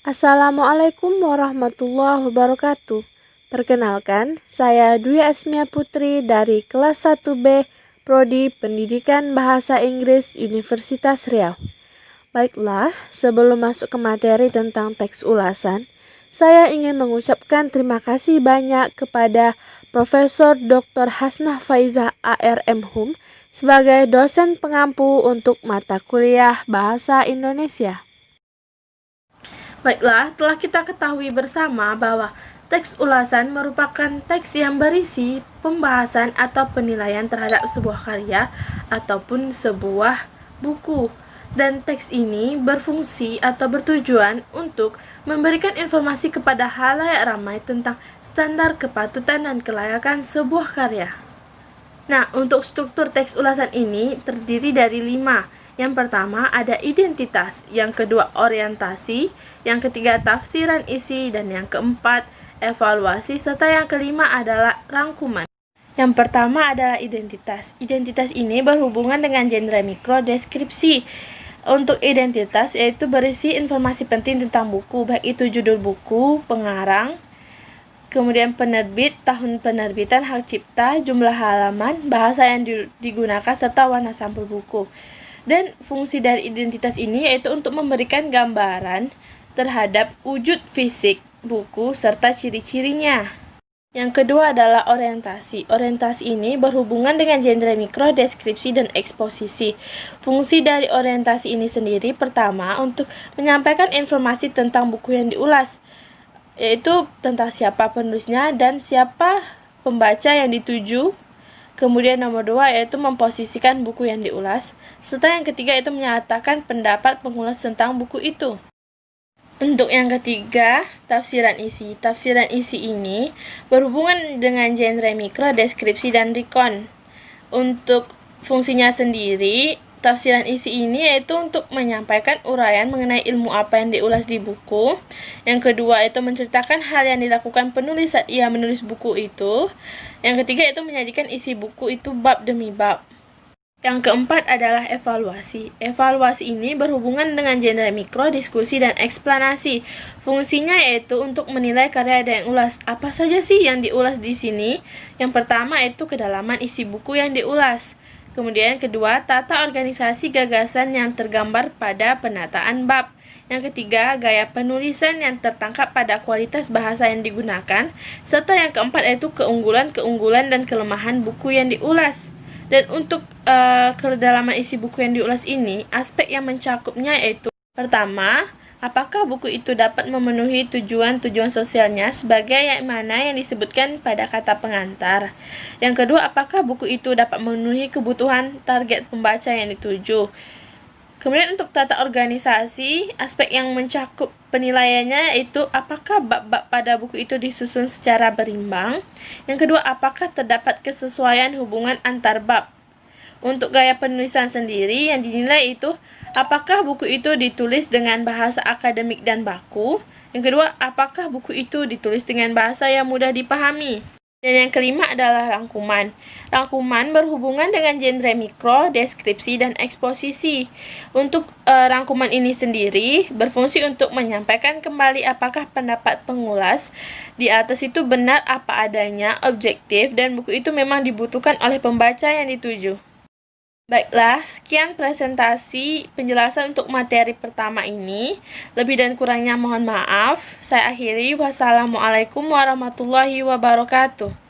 Assalamualaikum warahmatullahi wabarakatuh. Perkenalkan, saya Dwi Asmia Putri dari kelas 1B Prodi Pendidikan Bahasa Inggris Universitas Riau. Baiklah, sebelum masuk ke materi tentang teks ulasan, saya ingin mengucapkan terima kasih banyak kepada Profesor Dr. Hasnah Faizah ARM sebagai dosen pengampu untuk mata kuliah Bahasa Indonesia. Baiklah, telah kita ketahui bersama bahwa teks ulasan merupakan teks yang berisi pembahasan atau penilaian terhadap sebuah karya ataupun sebuah buku. Dan teks ini berfungsi atau bertujuan untuk memberikan informasi kepada khalayak ramai tentang standar kepatutan dan kelayakan sebuah karya. Nah, untuk struktur teks ulasan ini terdiri dari 5. Yang pertama ada identitas, yang kedua orientasi, yang ketiga tafsiran isi, dan yang keempat evaluasi, serta yang kelima adalah rangkuman. Yang pertama adalah identitas. Identitas ini berhubungan dengan genre mikro deskripsi. Untuk identitas yaitu berisi informasi penting tentang buku, baik itu judul buku, pengarang, kemudian penerbit, tahun penerbitan, hak cipta, jumlah halaman, bahasa yang digunakan, serta warna sampul buku. Dan fungsi dari identitas ini yaitu untuk memberikan gambaran terhadap wujud fisik buku serta ciri-cirinya. Yang kedua adalah orientasi. Orientasi ini berhubungan dengan genre mikro, deskripsi, dan eksposisi. Fungsi dari orientasi ini sendiri pertama untuk menyampaikan informasi tentang buku yang diulas, yaitu tentang siapa penulisnya dan siapa pembaca yang dituju. Kemudian nomor 2 yaitu memposisikan buku yang diulas, serta yang ketiga itu menyatakan pendapat pengulas tentang buku itu. Untuk yang ketiga, tafsiran isi. Tafsiran isi ini berhubungan dengan genre mikro, deskripsi, dan recon. Untuk fungsinya sendiri, tafsiran isi ini yaitu untuk menyampaikan uraian mengenai ilmu apa yang diulas di buku. Yang kedua itu menceritakan hal yang dilakukan penulis saat ia menulis buku itu. Yang ketiga itu menyajikan isi buku itu bab demi bab. Yang keempat adalah evaluasi. Evaluasi ini berhubungan dengan genre mikro, diskusi, dan eksplanasi. Fungsinya yaitu untuk menilai karya yang ulas. Apa saja sih yang diulas di sini? Yang pertama itu kedalaman isi buku yang diulas. Kemudian kedua, tata organisasi gagasan yang tergambar pada penataan bab. Yang ketiga, gaya penulisan yang tertangkap pada kualitas bahasa yang digunakan. Serta yang keempat yaitu keunggulan-keunggulan dan kelemahan buku yang diulas. Dan untuk kedalaman isi buku yang diulas ini, aspek yang mencakupnya yaitu pertama, apakah buku itu dapat memenuhi tujuan-tujuan sosialnya sebagai yang mana yang disebutkan pada kata pengantar. Yang kedua, apakah buku itu dapat memenuhi kebutuhan target pembaca yang dituju. Kemudian untuk tata organisasi, aspek yang mencakup penilaiannya yaitu apakah bab-bab pada buku itu disusun secara berimbang. Yang kedua, apakah terdapat kesesuaian hubungan antar bab. Untuk gaya penulisan sendiri yang dinilai itu apakah buku itu ditulis dengan bahasa akademik dan baku. Yang kedua, apakah buku itu ditulis dengan bahasa yang mudah dipahami. Dan yang kelima adalah rangkuman. Rangkuman berhubungan dengan genre mikro, deskripsi, dan eksposisi. Untuk rangkuman ini sendiri berfungsi untuk menyampaikan kembali apakah pendapat pengulas di atas itu benar apa adanya, objektif, dan buku itu memang dibutuhkan oleh pembaca yang dituju. Baiklah, sekian presentasi penjelasan untuk materi pertama ini. Lebih dan kurangnya mohon maaf. Saya akhiri. Wassalamualaikum warahmatullahi wabarakatuh.